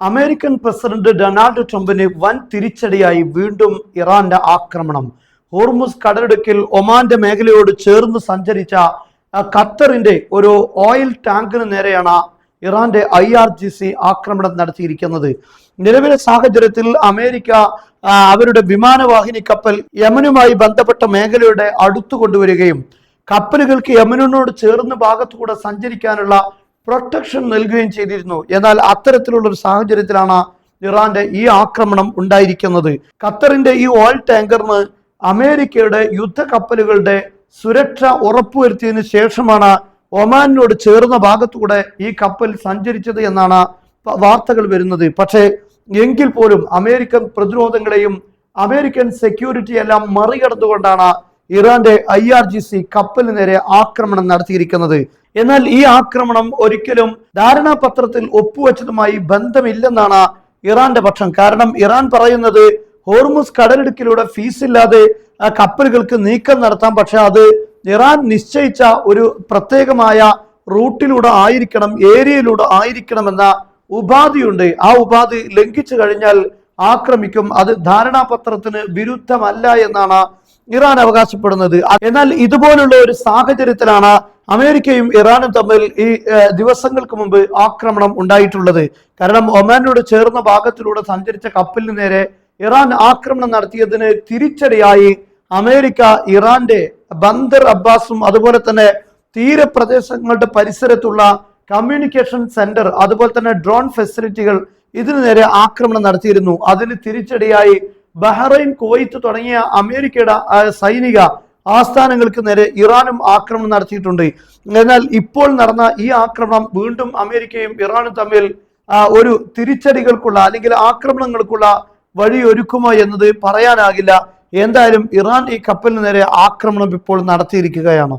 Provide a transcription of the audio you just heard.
American president Donald ട്രംപിന് വൻ തിരിച്ചടിയായി വീണ്ടും ഇറാന്റെ ആക്രമണം. ഹോർമുസ് കടലിടുക്കിൽ ഒമാന്റെ മേഖലയോട് ചേർന്ന് സഞ്ചരിച്ച ഖത്തറിന്റെ ഒരു ഓയിൽ ടാങ്കിന് നേരെയാണ് ഇറാന്റെ IRGC ആക്രമണം നടത്തിയിരിക്കുന്നത്. നിലവിലെ സാഹചര്യത്തിൽ അമേരിക്ക അവരുടെ വിമാനവാഹിനി കപ്പൽ യമനുമായി ബന്ധപ്പെട്ട മേഖലയുടെ അടുത്തു കൊണ്ടുവരികയും കപ്പലുകൾക്ക് യമനോട് ചേർന്ന ഭാഗത്തുകൂടെ സഞ്ചരിക്കാനുള്ള പ്രൊട്ടക്ഷൻ നൽകുകയും ചെയ്തിരുന്നു. എന്നാൽ അത്തരത്തിലുള്ള ഒരു സാഹചര്യത്തിലാണ് ഇറാന്റെ ഈ ആക്രമണം ഉണ്ടായിരിക്കുന്നത്. ഖത്തറിന്റെ ഈ ഓയിൽ ടാങ്കറിന് അമേരിക്കയുടെ യുദ്ധ കപ്പലുകളുടെ സുരക്ഷ ഉറപ്പുവരുത്തിയതിനു ശേഷമാണ് ഒമാനിനോട് ചേർന്ന ഭാഗത്തുകൂടെ ഈ കപ്പൽ സഞ്ചരിച്ചത് എന്നാണ് വാർത്തകൾ വരുന്നത്. പക്ഷേ എങ്കിൽ പോലും അമേരിക്കൻ പ്രതിരോധങ്ങളെയും അമേരിക്കൻ സെക്യൂരിറ്റി എല്ലാം മറികടന്നുകൊണ്ടാണ് ഇറാന്റെ IRGC കപ്പലിന് നേരെ ആക്രമണം നടത്തിയിരിക്കുന്നത്. എന്നാൽ ഈ ആക്രമണം ഒരിക്കലും ധാരണാപത്രത്തിൽ ഒപ്പുവെച്ചതുമായി ബന്ധമില്ലെന്നാണ് ഇറാന്റെ പക്ഷം. കാരണം ഇറാൻ പറയുന്നത് ഹോർമുസ് കടലിടുക്കിലൂടെ ഫീസില്ലാതെ കപ്പലുകൾക്ക് നീക്കം നടത്താം, പക്ഷെ അത് ഇറാൻ നിശ്ചയിച്ച ഒരു പ്രത്യേകമായ റൂട്ടിലൂടെ ആയിരിക്കണം, ഏരിയയിലൂടെ ആയിരിക്കണം എന്ന ഉപാധിയുണ്ട്. ആ ഉപാധി ലംഘിച്ചു കഴിഞ്ഞാൽ ആക്രമിക്കും. അത് ധാരണാപത്രത്തിന് വിരുദ്ധമല്ല എന്നാണ് ഇറാൻ അവകാശപ്പെടുന്നത്. എന്നാൽ ഇതുപോലുള്ള ഒരു സാഹചര്യത്തിലാണ് അമേരിക്കയും ഇറാനും തമ്മിൽ ഈ ദിവസങ്ങൾക്ക് മുമ്പ് ആക്രമണം ഉണ്ടായിട്ടുള്ളത്. കാരണം ഒമാനോട് ചേർന്ന ഭാഗത്തിലൂടെ സഞ്ചരിച്ച കപ്പലിന് നേരെ ഇറാൻ ആക്രമണം നടത്തിയതിന് തിരിച്ചടിയായി അമേരിക്ക ഇറാന്റെ ബന്ദർ അബ്ബാസും അതുപോലെ തന്നെ തീരപ്രദേശങ്ങളുടെ പരിസരത്തുള്ള കമ്മ്യൂണിക്കേഷൻ സെന്റർ അതുപോലെ തന്നെ ഡ്രോൺ ഫെസിലിറ്റികൾ ഇതിനു നേരെ ആക്രമണം നടത്തിയിരുന്നു. അതിന് തിരിച്ചടിയായി ബഹ്റൈൻ, കുവൈത്ത് തുടങ്ങിയ അമേരിക്കയുടെ സൈനിക ആസ്ഥാനങ്ങൾക്ക് നേരെ ഇറാനും ആക്രമണം നടത്തിയിട്ടുണ്ട്. എന്നാൽ ഇപ്പോൾ നടന്ന ഈ ആക്രമണം വീണ്ടും അമേരിക്കയും ഇറാനും തമ്മിൽ ഒരു തിരിച്ചടികൾക്കുള്ള അല്ലെങ്കിൽ ആക്രമണങ്ങൾക്കുള്ള വഴിയൊരുക്കുമോ എന്നത് പറയാനാകില്ല. എന്തായാലും ഇറാൻ ഈ കപ്പലിന് നേരെ ആക്രമണം ഇപ്പോൾ നടത്തിയിരിക്കുകയാണ്.